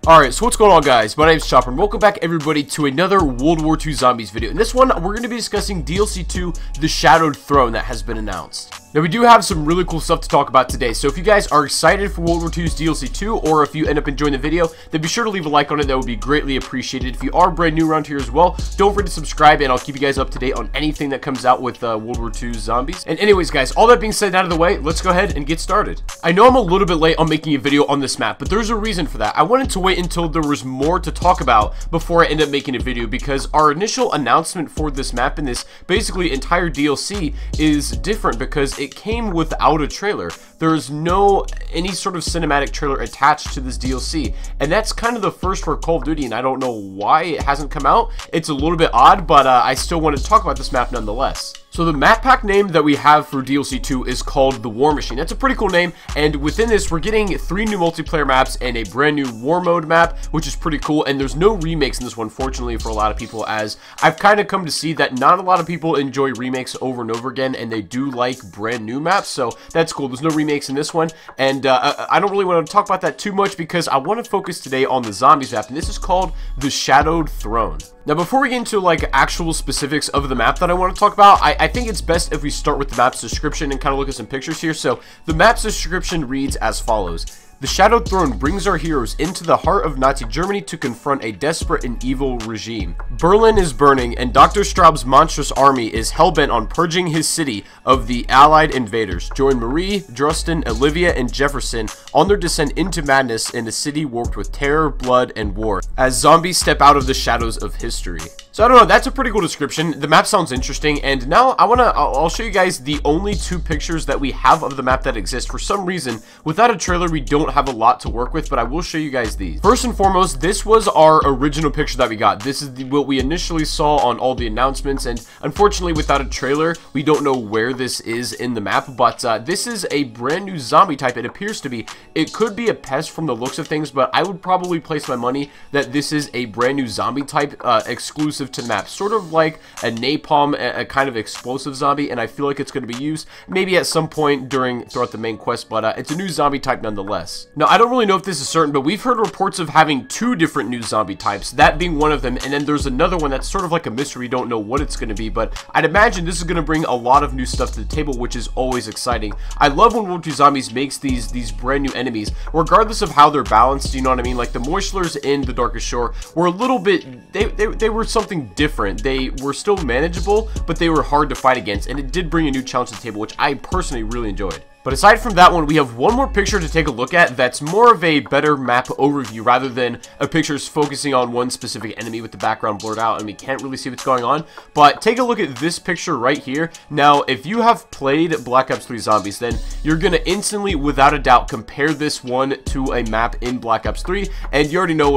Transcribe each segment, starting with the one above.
Alright, so what's going on, guys? My name's Chopper, and welcome back, everybody, to another World War II Zombies video. In this one, we're going to be discussing DLC 2, The Shadowed Throne, that has been announced. Now, we do have some really cool stuff to talk about today, so if you guys are excited for World War II's DLC 2, or if you end up enjoying the video, then be sure to leave a like on it. That would be greatly appreciated. If you are brand new around here as well, don't forget to subscribe, and I'll keep you guys up to date on anything that comes out with World War II Zombies. And anyways, guys, all that being said out of the way, let's go ahead and get started. I know I'm a little bit late on making a video on this map, but there's a reason for that. I wanted to wait until there was more to talk about before I end up making a video, because our initial announcement for this map and this basically entire DLC is different because it came without a trailer. There's no any sort of cinematic trailer attached to this DLC, and that's kind of the first for Call of Duty, and I don't know why it hasn't come out. It's a little bit odd, but I still want to talk about this map nonetheless. So the map pack name that we have for DLC 2 is called The War Machine. That's a pretty cool name, and within this we're getting 3 new multiplayer maps and a brand new war mode map, which is pretty cool. And there's no remakes in this one, fortunately, for a lot of people, as I've kind of come to see that not a lot of people enjoy remakes over and over again, and they do like brand new maps, so that's cool. There's no remakes in this one, and I don't really want to talk about that too much because I want to focus today on the Zombies map, and this is called The Shadowed Throne. Now, before we get into like actual specifics of the map that I want to talk about, I think it's best if we start with the map's description and kind of look at some pictures here. So the map's description reads as follows. The Shadowed Throne brings our heroes into the heart of Nazi Germany to confront a desperate and evil regime. Berlin is burning, and Dr. Straub's monstrous army is hellbent on purging his city of the Allied invaders. Join Marie, Drustin, Olivia, and Jefferson on their descent into madness in a city warped with terror, blood, and war, as zombies step out of the shadows of history. So I don't know, that's a pretty cool description. The map sounds interesting, and now I'll show you guys the only 2 pictures that we have of the map that exist. For some reason, without a trailer, we don't have a lot to work with, but I will show you guys these. First and foremost, this was our original picture that we got. This is what we initially saw on all the announcements, and unfortunately, without a trailer, we don't know where this is in the map, but this is a brand new zombie type. It appears to be. It could be a pest from the looks of things, but I would probably place my money that this is a brand new zombie type exclusive to the map, sort of like a napalm, a kind of explosive zombie, and I feel like it's going to be used maybe at some point throughout the main quest, but it's a new zombie type nonetheless. Now, I don't really know if this is certain, but we've heard reports of having 2 different new zombie types, that being one of them, and then there's another one that's sort of like a mystery. We don't know what it's going to be, but I'd imagine this is going to bring a lot of new stuff to the table, which is always exciting. I love when World War II Zombies makes these brand new enemies, regardless of how they're balanced, you know what I mean? Like the Moishlers in The Darkest Shore were a little bit, they were something different. They were still manageable, but they were hard to fight against, and it did bring a new challenge to the table, which I personally really enjoyed. But aside from that one, we have one more picture to take a look at that's more of a better map overview rather than a picture's focusing on one specific enemy with the background blurred out and we can't really see what's going on. But take a look at this picture right here. Now, if you have played Black Ops 3 Zombies, then you're going to instantly, without a doubt, compare this one to a map in Black Ops 3, and you already know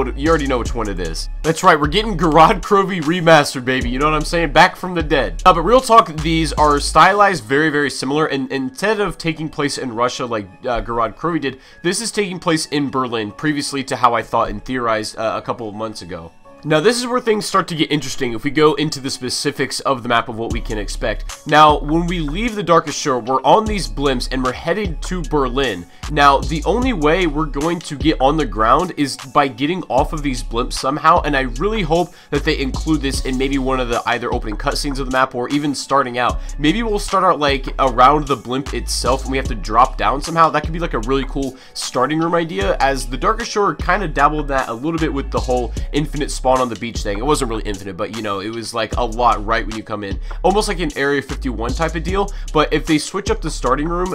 which one it is. That's right, we're getting Gorod Krovi remastered, baby. You know what I'm saying? Back from the dead. But real talk, these are stylized very, very similar, and instead of taking place in Russia like Gorod Krovi did, this is taking place in Berlin, previously to how I thought and theorized a couple of months ago. Now, this is where things start to get interesting if we go into the specifics of the map of what we can expect. Now, when we leave The Darkest Shore, we're on these blimps and we're headed to Berlin. Now, the only way we're going to get on the ground is by getting off of these blimps somehow, and I really hope that they include this in maybe one of the either opening cutscenes of the map or even starting out. Maybe we'll start out like around the blimp itself and we have to drop down somehow. That could be like a really cool starting room idea, as The Darkest Shore kind of dabbled in that a little bit with the whole infinite spawn on the beach thing. It wasn't really infinite, but you know, it was like a lot right when you come in, almost like an Area 51 type of deal. But if they switch up the starting room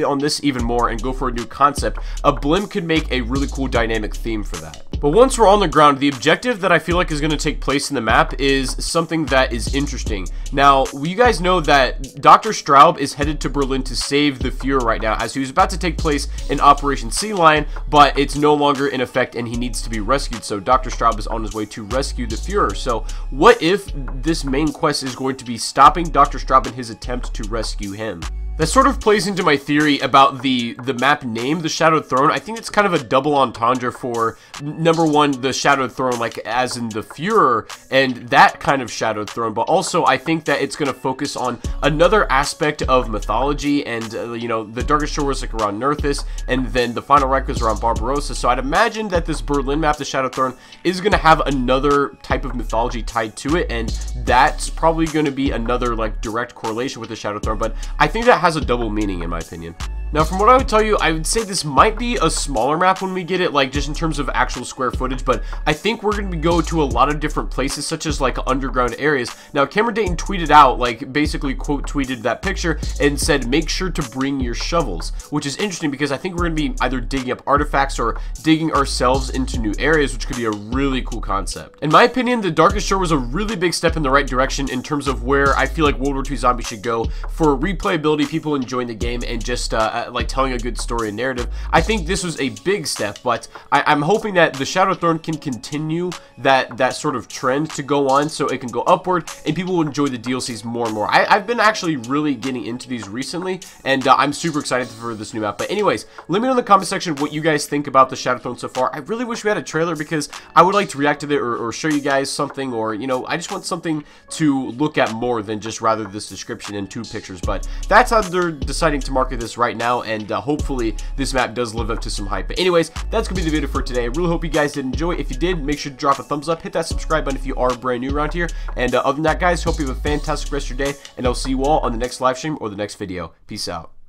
on this even more and go for a new concept, a blimp could make a really cool dynamic theme for that. But once we're on the ground, the objective that I feel like is going to take place in the map is something that is interesting. Now, you guys know that Dr. Straub is headed to Berlin to save the Fuhrer right now, as he was about to take place in Operation Sea Lion, but it's no longer in effect and he needs to be rescued. So Dr. Straub is on his way to rescue the Fuhrer. So what if this main quest is going to be stopping Dr. Straub in his attempt to rescue him? That sort of plays into my theory about the map name, the Shadowed Throne. I think it's kind of a double entendre for, number one, the Shadowed Throne, like as in the Führer, and that kind of Shadowed Throne, but also I think that it's going to focus on another aspect of mythology, and, you know, the Darkest Shore was like around Nerthus, and then the Final Reich was around Barbarossa, so I'd imagine that this Berlin map, the Shadowed Throne, is going to have another type of mythology tied to it, and that's probably going to be another, like, direct correlation with the Shadowed Throne, but I think that has a double meaning in my opinion. Now, from what I would tell you, I would say this might be a smaller map when we get it, like, just in terms of actual square footage, but I think we're going to go to a lot of different places, such as, like, underground areas. Now, Cameron Dayton tweeted out, like, basically quote tweeted that picture and said, make sure to bring your shovels, which is interesting because I think we're going to be either digging up artifacts or digging ourselves into new areas, which could be a really cool concept. In my opinion, the Darkest Shore was a really big step in the right direction in terms of where I feel like World War II Zombies should go for replayability, people enjoying the game, and just, like telling a good story and narrative. I think this was a big step, but I'm hoping that the Shadowed Throne can continue that sort of trend to go on, so it can go upward and people will enjoy the DLCs more and more. I've been actually really getting into these recently, and I'm super excited for this new map. But anyways, let me know in the comment section what you guys think about the Shadowed Throne so far. I really wish we had a trailer because I would like to react to it or show you guys something, or, you know, I just want something to look at more than just rather this description and 2 pictures. But that's how they're deciding to market this right now, and hopefully this map does live up to some hype. But anyways, that's gonna be the video for today. I really hope you guys did enjoy. If you did, make sure to drop a thumbs up, hit that subscribe button if you are brand new around here, and other than that, guys, hope you have a fantastic rest of your day, and I'll see you all on the next live stream or the next video. Peace out.